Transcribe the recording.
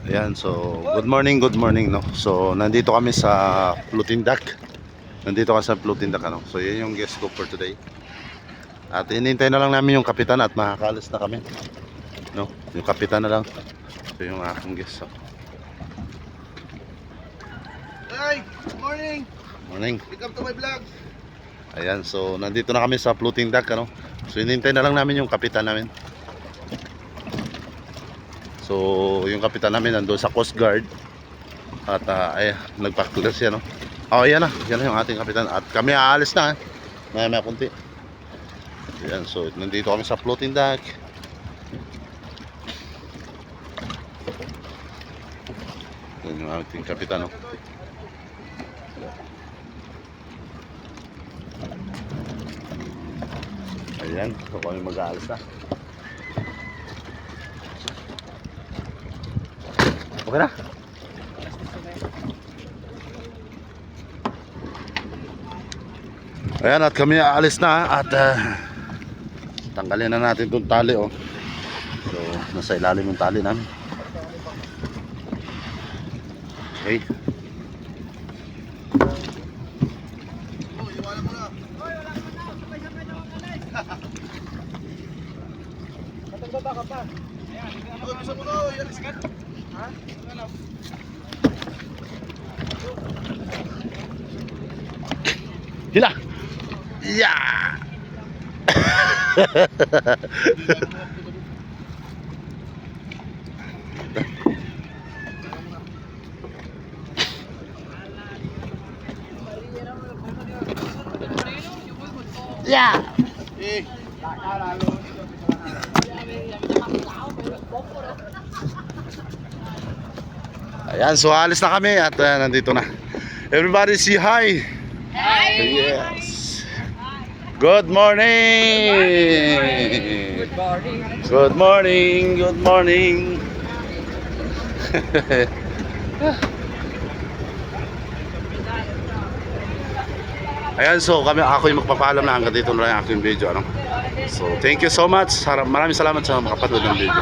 Ayan, so good morning no. So nandito kami sa floating deck. Ano. So yan yung guest ko for today. At inintay na lang namin yung kapitan at makakalis na kami. No, yung kapitan na lang. So yung aking guest. So. Hi, good morning. Morning. Welcome to my vlog. Ayan, so nandito na kami sa floating deck ano. So inintay na lang namin yung kapitan namin. So yung kapitan namin nandoon sa Coast Guard. At ay nagpa-clear siya no. Oh, yan na yung ating kapitan. At kami aalis na. Maya kunti. Ayan, so nandito kami sa floating deck. Yan yung ating kapitan no. Ayan, so kami mag-aalis na. Okay na? Ayan, at kami aalis na. At tanggalin na natin itong tali oh. So, nasa ilalim yung tali namin. Okay. Baba ka pa. Ayan, gusto mo no, yalis ka. Ha? Ano? Hila. Yeah. Yeah. Ayan, so alis na kami at nandito na. Everybody say hi. Hi! Yes. Good morning. Good morning. Good morning. Good morning. Ayan, so ako yung magpapaalam na hanggang dito na lang yung aking video ano. So thank you so much. Maraming salamat sa makapanood ng video.